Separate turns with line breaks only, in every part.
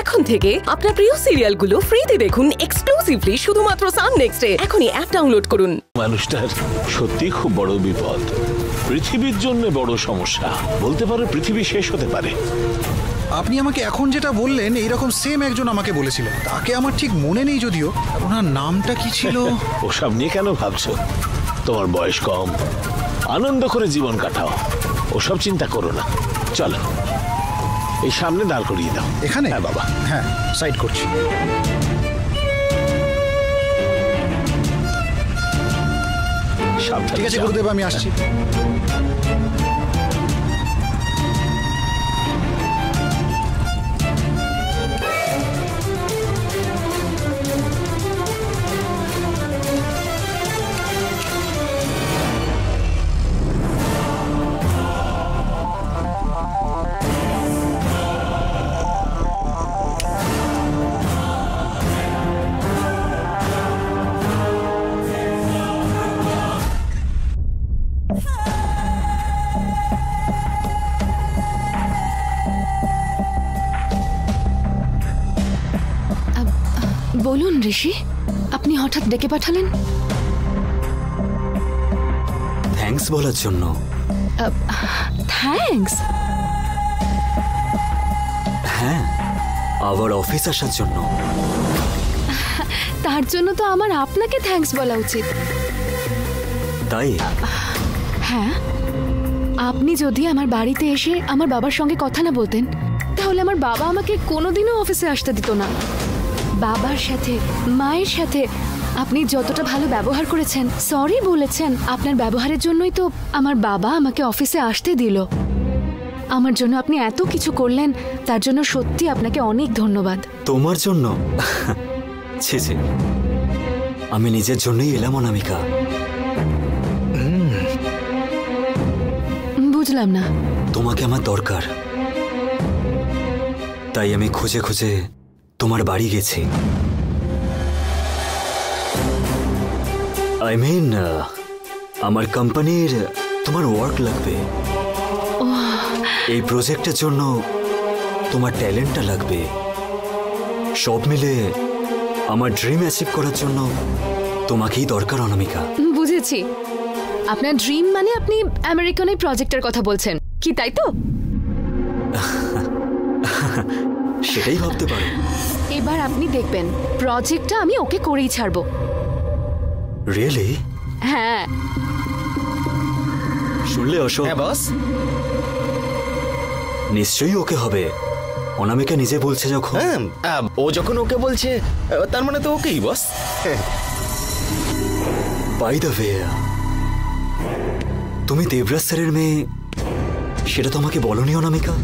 এখন থেকে আপনার প্রিয় সিরিয়ালগুলো ফ্রিতে দেখুন এক্সক্লুসিভলি শুধুমাত্র সান নেক্সটে। এখনই অ্যাপ ডাউনলোড করুন।
মানুষটার সত্যি খুব বড় বিপদ, পৃথিবীর জন্য বড় সমস্যা, বলতে পারো পৃথিবী শেষ হতে পারে।
আপনি আমাকে এখন যেটা বললেন এইরকম সেম একজন আমাকে বলেছিলেন, তাকে আমার ঠিক মনে নেই, যদিও ওনার নামটা কি ছিল।
ওসব নিয়ে কেন ভাবছো? তোমার বয়স কম, আনন্দ করে জীবন কাটাও, ওসব চিন্তা করো না। চলো এই সামনে দাঁড় করিয়ে দাও।
এখানে?
হ্যাঁ বাবা।
হ্যাঁ, সাইড করছি। ঠিক আছে গুরুদেব, আমি আসছি।
বলুন ঋষি, আপনি হঠাৎ ডেকে পাঠালেন?
থ্যাঙ্কস বলার জন্য।
থ্যাঙ্কস?
হ্যাঁ, আবার অফিস আসার জন্য।
তার জন্য তো আমার আপনাকে থ্যাঙ্কস বলা উচিত।
তাই?
হ্যাঁ, আপনি যদি আমার বাড়িতে এসে আমার বাবার সঙ্গে কথা না বলতেন, তাহলে আমার বাবা আমাকে কোনোদিনও অফিসে আসতে দিত না। বাবার সাথে, মায়ের সাথে আপনি যতটা ভালো ব্যবহার করেছেন, সরি বলেছেন, আপনার ব্যবহারের জন্যই তো আমার বাবা আমাকে অফিসে আসতে দিল। আমার জন্য আপনি এত কিছু করলেন, তার জন্য সত্যি আপনাকে অনেক ধন্যবাদ।
তোমার জন্য? ছি ছি, আমি নিজের জন্যই এলাম অনামিকা।
বুঝলাম না।
তোমাকে আমার দরকার, তাই আমি খুঁজে খুঁজে তোমার বাড়ি গেছি। আই মিন, আমার কোম্পানির তোমার ওয়ার্ক লাগবে। এই প্রজেক্টের জন্য তোমার ট্যালেন্টটা লাগবে। সব মিলে আমার ড্রিম অ্যাচিভ করার জন্য তোমাকেই দরকার অনামিকা।
বুঝেছি, আপনার ড্রিম মানে আপনি আমেরিকান এই প্রজেক্টের কথা বলছেন কি, তাই তো?
সেটাই ভাবতে পারো।
এবার আপনি দেখবেন প্রজেক্টটা আমি ওকে করেই ছাড়বো।
রিয়েলি?
হ্যাঁ।
শুনলে অশোক?
হ্যাঁ বস।
নিশ্চয়ই ওকে হবে, অনামিকা নিজে বলছে যখন।
হ্যাঁ, ও যখন ওকে বলছে তার মানে তো ওকেই বস।
বাই দ্য ওয়ে, তুমি দেবরাজ স্যারের মেয়ে, সেটা তো আমাকে বলনি অনামিকা।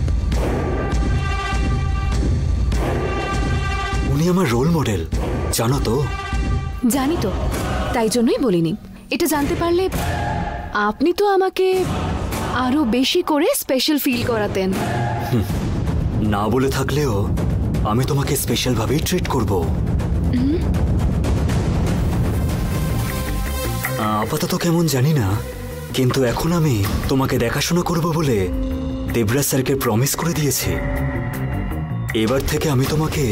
উনি আমার রোল মডেল, জানো তো?
জানি তো, তাই জন্যই বলিনি। এটা জানতে পারলে আপনি তো আমাকে আরো বেশি করে স্পেশাল ফিল করাতেন।
না বলে থাকলেও আমি তোমাকে স্পেশাল ভাবেই ট্রিট করব। আপাতত কেমন জানি না, কিন্তু এখন আমি তোমাকে দেখাশোনা করব বলে দেবরাজ স্যারকে প্রমিস করে দিয়েছি। এবার থেকে আমি তোমাকে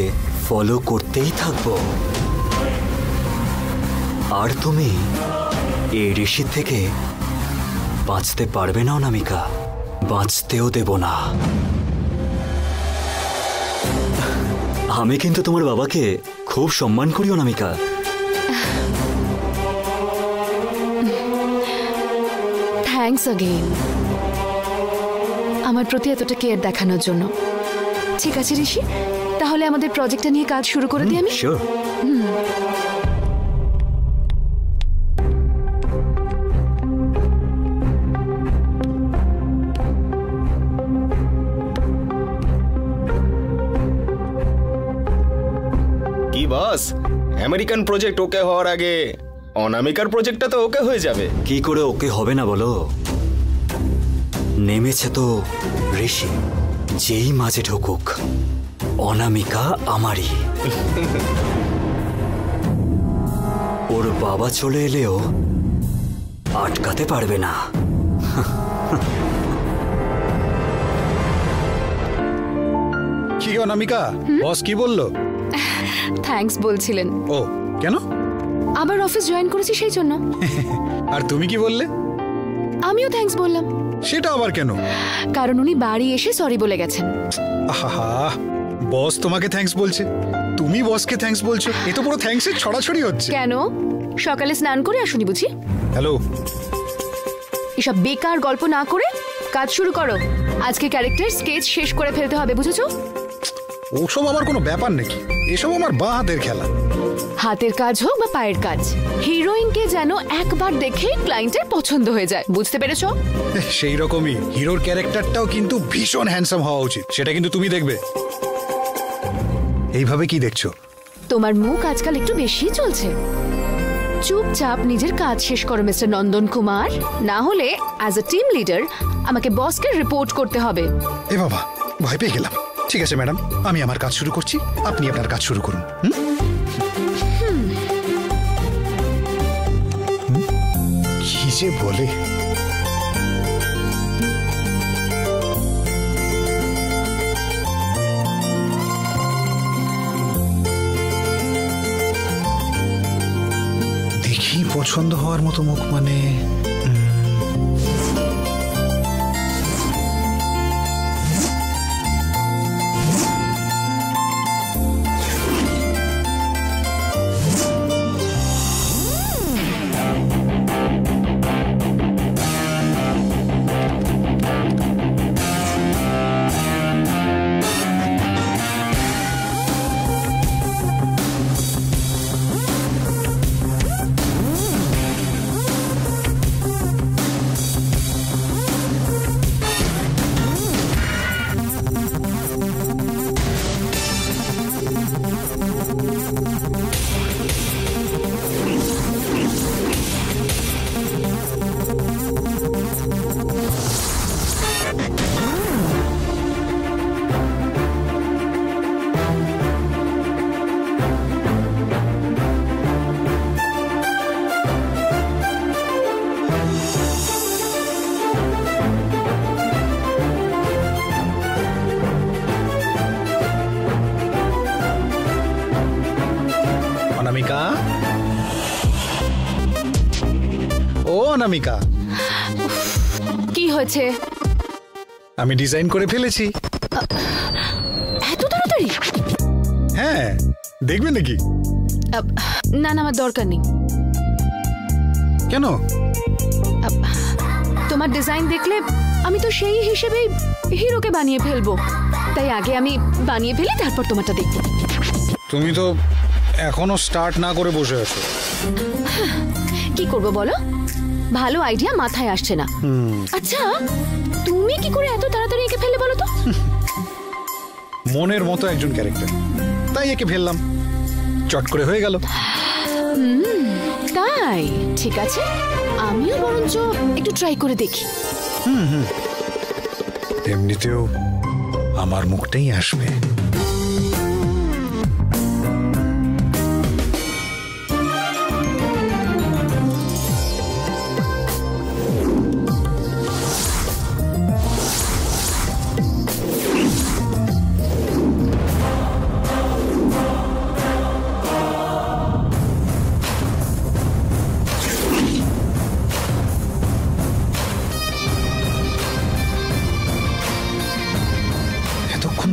ফলো করতেই থাকব, আর তুমি এই ঋষির থেকে বাঁচতে পারবে না অনামিকা, বাঁচতেও দেব না। আমি কিন্তু তোমার বাবাকে খুব সম্মান করি অনামিকা।
থ্যাঙ্কস अगेन আমার প্রতি এতটা কেয়ার দেখানোর জন্য। ঠিক আছে ঋষি, তাহলে আমাদের প্রজেক্টটা নিয়ে কাজ শুরু করে দিই আমি।
শিওর।
কি বস, আমেরিকান প্রজেক্ট ওকে হওয়ার আগে অনামিকার প্রজেক্টটা তো ওকে হয়ে যাবে।
কি করে ওকে হবে না বলো? নেমেছে তো ঋষি, যেই মাঝে ঢুকুক অনামিকা আমারই। ওর বাবা চলে এলেও আটকাতে পারবে না।
কি কি অনামিকা, বস কি বললো?
থ্যাঙ্কস বলছিলেন।
ও কেন?
আবার অফিস জয়েন করেছি সেই জন্য।
আর তুমি কি বললে?
আমিও থ্যাঙ্কস বললাম।
সেটা আবার কেন?
কারণ উনি বাড়ি এসে সরি বলে গেছেন।
আহা, বস তোমাকে থ্যাঙ্কস বলছে, তুমি বসকে থ্যাঙ্কস বলছো, এ তো পুরো থ্যাঙ্কসের ছড়াছড়ি হচ্ছে।
কেন? সকালে স্নান করে আসুনি বুঝি?
হ্যালো,
এসব বেকার গল্প না করে কাজ শুরু করো। আজকে ক্যারেক্টার স্কেচ শেষ করে ফেলতে হবে, বুঝেছো?
ওসব আমার কোনো ব্যাপার নাকি? এসব আমার বাঁ হাতের খেলা।
হাতের কাজ হোক বা পায়ের কাজ, হিরোইনকে যেন একবার দেখে ক্লায়েন্টের পছন্দ হয়ে যায়, বুঝতে পেরেছো?
সেই রকমই হিরোর ক্যারেক্টারটাও কিন্তু ভীষণ হ্যান্ডসাম হওয়া উচিত, সেটা কিন্তু তুমি দেখবে। এইভাবে কি দেখছো?
তোমার মুখ আজকাল একটু বেশি চলছে। চুপচাপ নিজের কাজ শেষ করো মিস্টার নন্দন কুমার, না হলে অ্যাজ এ টিম লিডার আমাকে বসকে রিপোর্ট করতে হবে।
এ বাবা, ভয় পেয়ে গেলাম। ঠিক আছে ম্যাডাম, আমি আমার কাজ শুরু করছি, আপনি আপনার কাজ শুরু করুন। কি যে বলে। দেখি পছন্দ হওয়ার মতো মুখ মানে অনামিকা, ও অনামিকা,
কি হয়েছে?
আমি ডিজাইন করে ফেলেছি।
এত তাড়াতাড়ি?
হ্যাঁ, দেখবে নাকি?
না না, আমার দরকার নেই।
কেন?
তোমার ডিজাইন দেখলে আমি তো সেই হিসেবেই হিরোকে বানিয়ে ফেলবো, তাই আগে আমি বানিয়ে ফেলি, তারপর তোমারটা দেখবো।
তুমি তো এখনো স্টার্ট না করে বসে আছো।
কি করবো বলো, ভালো আইডিয়া মাথায় আসছে না। আচ্ছা, তুমি কি করে এত তাড়াতাড়ি এঁকে ফেলে বলো তো?
মনের মতো একজন ক্যারেক্টার, তাই একে ফেললাম, চট করে হয়ে গেল।
তাই ঠিক আছে, আমিও বরঞ্চ একটু ট্রাই করে দেখি।
এমনিতেও আমার মুখটাই আসবে।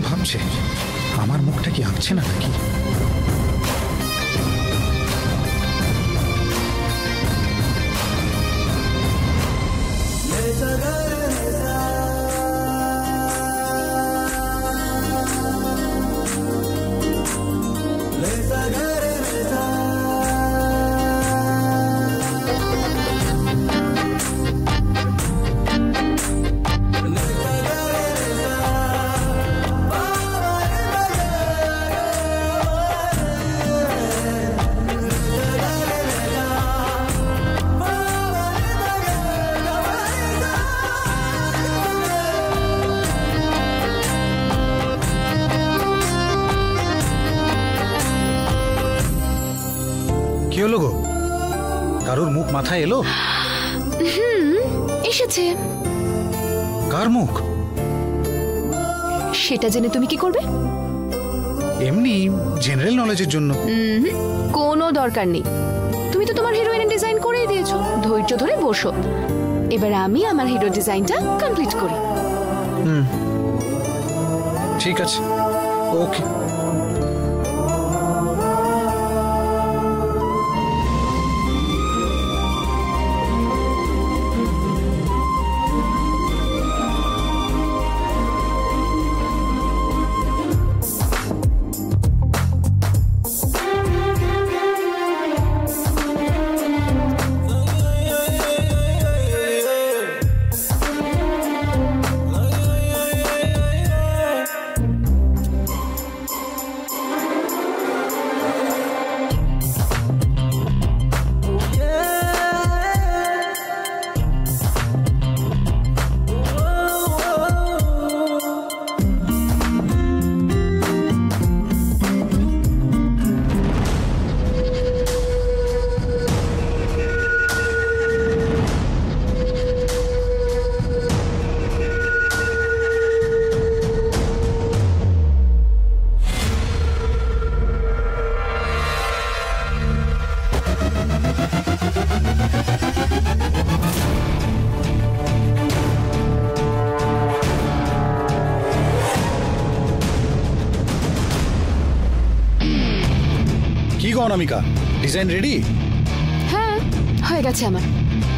ভাবছে আমার মুখটা কি আঁকছে না নাকি? কি হলো গো, কারোর মুখ মাথায় এলো?
এসেছে।
কার মুখ?
সেটা জেনে তুমি কি করবে?
এমনি জেনারেল নলেজের জন্য।
কোনো দরকার নেই, তুমি তো তোমার হিরোইনের ডিজাইন করেই দিয়েছো, ধৈর্য ধরে বসো। এবার আমি আমার হিরো ডিজাইনটা কমপ্লিট করি।
ঠিক আছে, ওকে। অনামিকা, ডিজাইন রেডি?
হ্যাঁ, হয়ে গেছে আমার।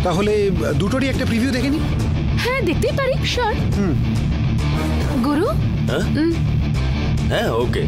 তাহলে দুটোরই একটা প্রিভিউ দেখে নি।
হ্যাঁ, দেখতেই পারি, শিওর। গুরু?
হ্যাঁ, ওকে।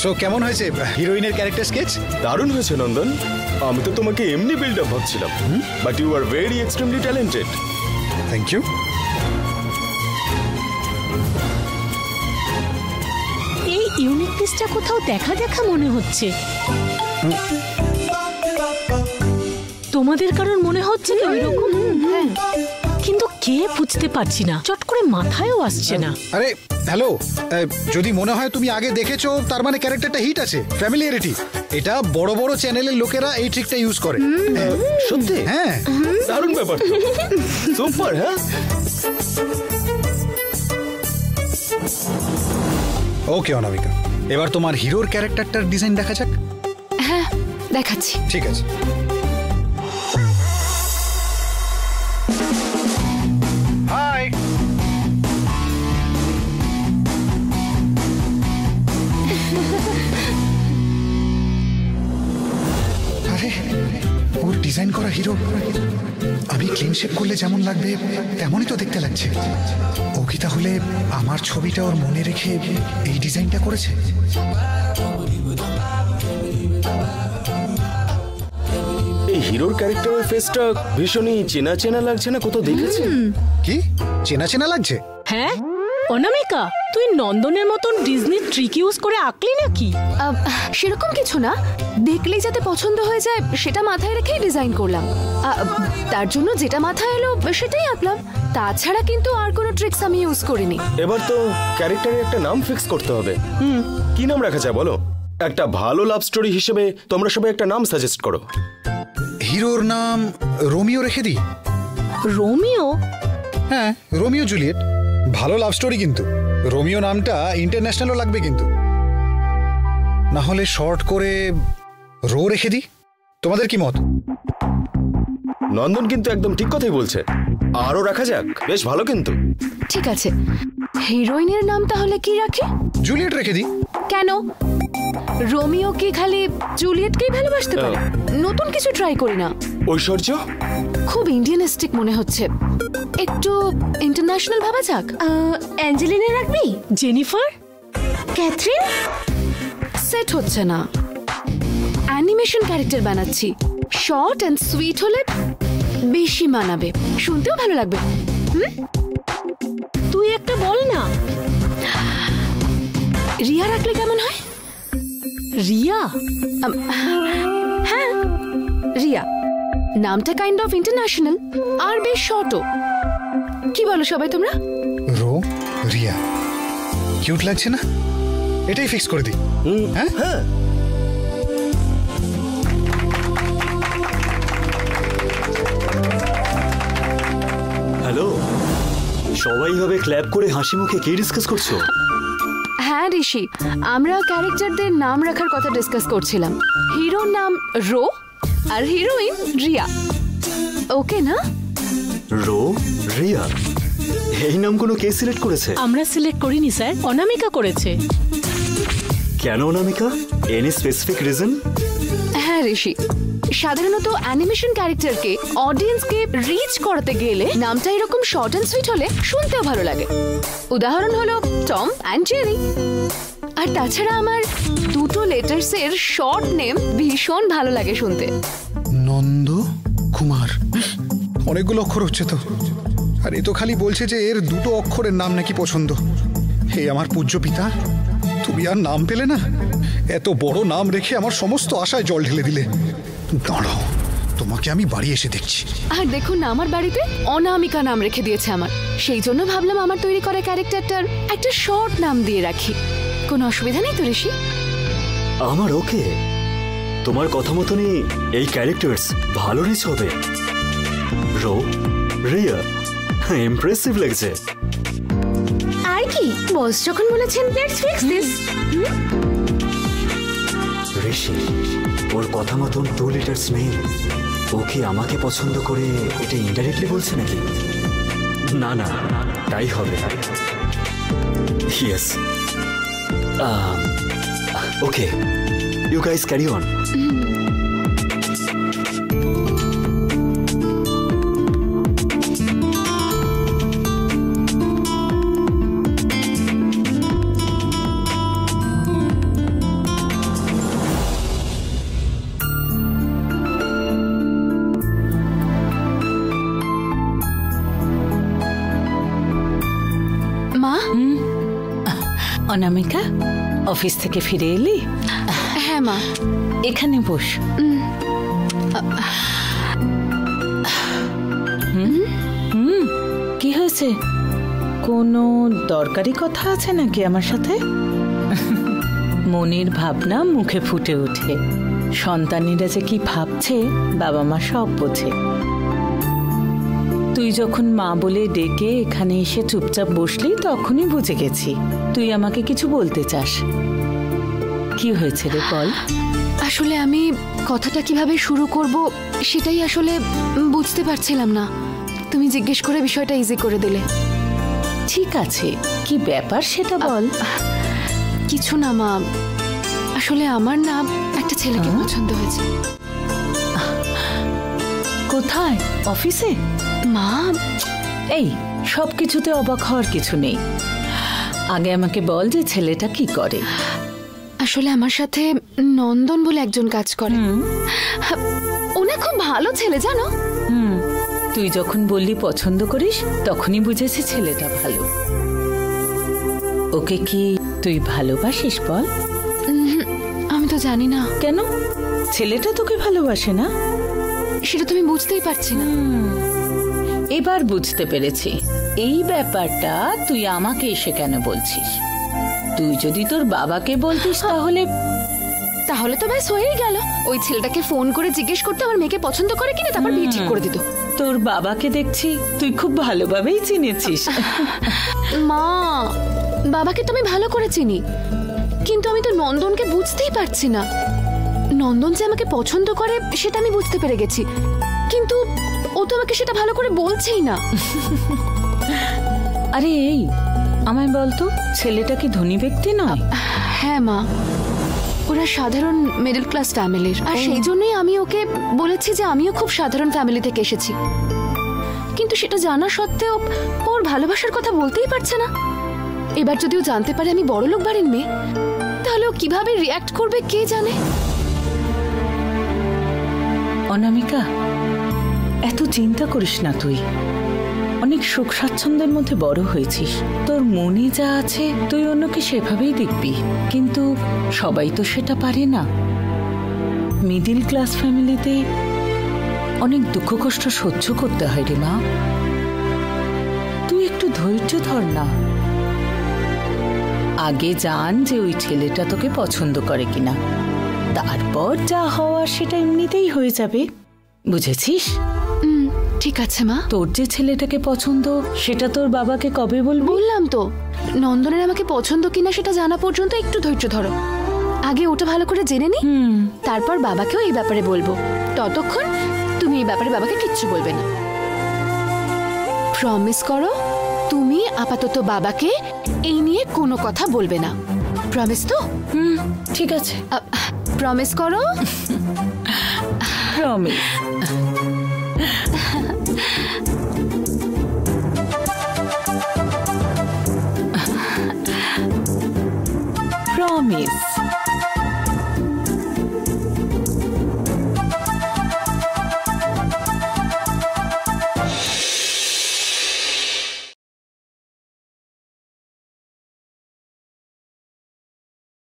সো কেমন হয়েছে হিরোইনের ক্যারেক্টার স্কেচ?
দারুণ হয়েছে নন্দন। আমি তো তোমাকে এমনি বিল্ড আপ ভাবছিলাম, but you are very extremely talented.
Thank you.
এই ইউনিকনেসটা কোথাও দেখা দেখা মনে হচ্ছে। তোমাদের কারণ মনে হচ্ছে তো এরকম? কিন্তু কে বুঝতে পারছি না, চট করে মাথায়ও আসছে না।
আরে হ্যালো, যদি মনে হয় তুমি আগে দেখেছো তার মানে ক্যারেক্টারটা হিট আছে, ফ্যামিলিয়ারিটি। এটা বড় বড় চ্যানেলের লোকেরা এই ট্রিকটা ইউজ করে।
সত্যি?
হ্যাঁ,
দারুণ ব্যাপার, সুপার। হ্যাঁ,
ওকে অনামিকা, এবার তোমার হিরোর ক্যারেক্টারটার ডিজাইন দেখা যাক।
হ্যাঁ, দেখাচ্ছি।
ঠিক আছে। হাই। আরে ওর ডিজাইন করা হিরো আমি ক্লিন শেপ করলে যেমন লাগবে তেমনই তো দেখতে লাগছে। ও কি তাহলে আমার ছবিটা ওর মনে রেখে এই ডিজাইনটা করেছে?
এই হিরোর ক্যারেক্টারের ফেসটা ভীষণই চেনা চেনা লাগছে না? কোথাও দেখেছি?
কি চেনা চেনা লাগছে?
হ্যাঁ অনামিকা, তুই নন্দনের মতন ডিজনি ট্রিক ইউজ করে আঁকলি নাকি?
সেরকম কিছু না, দেখলেই যাতে পছন্দ হয়ে যায় সেটা মাথায় রেখেই ডিজাইন করলাম। তার জন্য যেটা মাথায় এলো সেটাই আঁকলাম, তাছাড়া কিন্তু আর কোনো ট্রিক্স আমি ইউজ করিনি।
এবার তো ক্যারেক্টারের একটা নাম ফিক্স করতে হবে। কি নাম রাখা যায় বলো? একটা ভালো লাভ স্টোরি হিসেবে তোমরা সবাই একটা নাম সাজেস্ট করো।
হিরোর নাম রোমিও রেখে দিই।
রোমিও?
হ্যাঁ, রোমিও জুলিয়েট ভালো লাভ স্টোরি, কিন্তু রোমিও নামটা ইন্টারন্যাশনালও লাগবে কিন্তু। না হলে শর্ট করে রো রেখে দিই। তোমাদের কি মত?
নন্দন কিন্তু একদম ঠিক কথাই বলছে, আরও রাখা যাক, বেশ ভালো কিন্তু।
ঠিক আছে, হিরোইনের নাম তাহলে কি রাখি?
জুলিয়েট রেখে দিই।
কেন? রোমিও কি খালি জুলিয়েটকেই ভালোবাসতে পারে? নতুন কিছু ট্রাই করি না?
ঐশ্বর্য?
খুব ইন্ডিয়ানিস্টিক মনে হচ্ছে, একটু ইন্টারন্যাশনাল ভাবা যাক।
অ্যাঞ্জেলিনা রাখবি? জেনিফার? ক্যাথরিন?
সেট হচ্ছে না, অ্যানিমেশন ক্যারেক্টার বানাচ্ছি, শর্ট অ্যান্ড সুইট হলে বেশি মানাবে, শুনতেও ভালো লাগবে।
তুই একটা বল না।
রিয়া রাখলে কেমন হয়?
রিয়া?
হ্যাঁ, রিয়া। নামটা কাইন্ড অফ ইন্টারন্যাশনাল আর বেশ শর্টও। কি বলো সবাই তোমরা?
রো রিয়া, কিউট লাগছে না? এটাই ফিক্স করে দিই। হ্যাঁ
হ্যাঁ,
হ্যালো, সবাই হবে ক্ল্যাপ করে হাসি মুখে কি ডিসকাস করছো?
হ্যাঁ ঋষি, আমরা ক্যারেক্টারদের নাম রাখার কথা ডিসকাস করছিলাম। হিরোর নাম রো আর হিরোইন রিয়া। ওকে না?
রো রিয়া, এই নামগুলো কে সিলেক্ট করেছে?
আমরা সিলেক্ট করিনি স্যার, অনামিকা করেছে।
কেন অনামিকা? Any specific reason?
হ্যাঁ ঋষি, সাধারণত অ্যানিমেশন ক্যারেক্টারকে অডিয়েন্সকে রিচ করতে গেলে নামটা এরকম শর্ট অ্যান্ড সুইট হলে শুনতেও ভালো লাগে। উদাহরণ হলো টম অ্যান্ড জেরি। আর তাছাড়া আমার দুটো লেটার্সের শর্ট নেম ভীষণ ভালো লাগে শুনতে।
নন্দ কুমার, অনেকগুলো অক্ষর হচ্ছে তো। আর এ তো খালি বলছে যে এর দুটো অক্ষরের নাম নাকি পছন্দ। হে আমার পূজ্য পিতা, তুমি আর নাম পেলে না? এত বড় নাম রেখে আমার সমস্ত আশায় জল ঢেলে দিলে। দাঁড়াও, তোমাকে আমি বাড়ি এসে দেখছি।
আর দেখুন না, আমার বাড়িতে অনামিকা নাম রেখে দিয়েছে আমার। সেই জন্য ভাবলাম আমার তৈরি করা ক্যারেক্টারটার একটা শর্ট নাম দিয়ে রাখি। কোনো অসুবিধা নেই তো ঋষি?
আমার ওকে। তোমার কথা মতনই এই ক্যারেক্টার্স ভালো রিচ হবে। রো রিয়া, ইমপ্রেসিভ লাগছে।
আর কি বস যখন বলেছেন লেটস ফিক্স দিস।
ঋষি, ওর কথা মতন 2 লিটার্স নেই। ও কি আমাকে পছন্দ করে এটা ইনডাইরেক্টলি বলছে নাকি? না না, তাই হবে। Yes, okay, you guys carry on.
Anamika, office থেকে ফিরে এলি?
হ্যাঁ মা।
এখানে বস। কি হয়েছে? কোনো দরকারি কথা আছে নাকি আমার সাথে? মনের ভাবনা মুখে ফুটে ওঠে। সন্তানেরা যে কি ভাবছে বাবা মা সব বোঝে। তুই যখন মা বলে ডেকে এখানে এসে চুপচাপ বসলি তখনই বুঝে গেছি তুই আমাকে কিছু বলতে চাস। কি হয়েছে রে বল।
আসলে আমি কথাটা কিভাবে শুরু করব সেটাই আসলে বুঝতে পারছিলাম না। তুমি জিজ্ঞেস করে বিষয়টা ইজি করে দিলে।
ঠিক আছে, কি ব্যাপার সেটা বল।
কিছু না মা, আসলে আমার না একটা ছেলেকে পছন্দ হয়েছে।
কোথায়? অফিসে?
মা,
এই সব কিছুতে অবাক হওয়ার কিছু নেই। আগে আমাকে বল যে ছেলেটা কি করে।
আসলে আমার সাথে নন্দন বলে একজন কাজ করে। ওনা খুব ভালো ছেলে জানো।
তুই যখন বললি পছন্দ করিস তখনই বুঝেছি ছেলেটা ভালো। ওকে কি তুই ভালোবাসিস বল?
আমি তো জানি না।
কেন? ছেলেটা তোকে ভালোবাসে না?
সেটা তুমি বুঝতেই পারছি না।
এবার বুঝতে পেরেছি। এই ব্যাপারটা তুই আমাকে এসে কেন বলছিস? তুই যদি তোর বাবাকে বলতিস
তাহলে তো ব্যাস হয়েই গেল। ওই ছেলেটাকে ফোন করে জিজ্ঞেস করতে আমার মেয়েকে পছন্দ করে কিনা, তারপর বিয়ে ঠিক করে দিত।
তোর বাবাকে দেখছি তুই খুব ভালোভাবেই চিনেছিস।
মা, বাবাকে তো আমি ভালো করে চিনি, কিন্তু আমি তো নন্দনকে বুঝতেই পারছি না। নন্দন যে আমাকে পছন্দ করে সেটা আমি বুঝতে পেরে গেছি, কিন্তু ও তো আমাকে সেটা ভালো করে বলছেই না।
আরে এই আমায় বলতো, ছেলেটা কি ধনী ব্যক্তি নয়?
হ্যাঁ মা, ওরা সাধারণ মিডল ক্লাস ফ্যামিলির। আর সেই জন্যই আমি ওকে বলেছি যে আমিও খুব সাধারণ ফ্যামিলি থেকে এসেছি। কিন্তু সেটা জানা সত্ত্বেও ওর ভালোবাসার কথা বলতেই পারছে না। এবার যদি ও জানতে পারে আমি বড়লোক বাড়ির মেয়ে, তাহলে ও কিভাবে রিঅ্যাক্ট করবে কে জানে।
অনামিকা, এত চিন্তা করিস না। তুই অনেক সুখ স্বাচ্ছন্দ্যের মধ্যে বড় হয়েছিস। তোর মনে যা আছে তুই অন্যকে সেভাবেই দেখবি, কিন্তু সবাই তো সেটা পারে না। মিডিল ক্লাস ফ্যামিলিতে অনেক দুঃখ কষ্ট সহ্য করতে হয় রে মা। তুই একটু ধৈর্য ধর না। আগে জান যে ওই ছেলেটা তোকে পছন্দ করে কিনা, তারপর যা হওয়ার সেটা এমনিতেই হয়ে যাবে, বুঝেছিস?
ঠিক আছে মা।
তোর যে ছেলেটাকে পছন্দ সেটা তোর বাবাকে কবে বলবি?
বললাম তো, নন্দনের আমাকে পছন্দ কিনা সেটা জানা পর্যন্ত একটু ধৈর্য ধরো। আগে ওটা ভালো করে জেনে নি, তারপর বাবাকেও এই ব্যাপারে বলবো। ততক্ষণ তুমি এই ব্যাপারে বাবাকে কিচ্ছু বলবে না। প্রমিস করো তুমি আপাতত বাবাকে এই নিয়ে কোনো কথা বলবে না। প্রমিস তো?
ঠিক আছে।
প্রমিস করো।
প্রমিস। প্রমিস।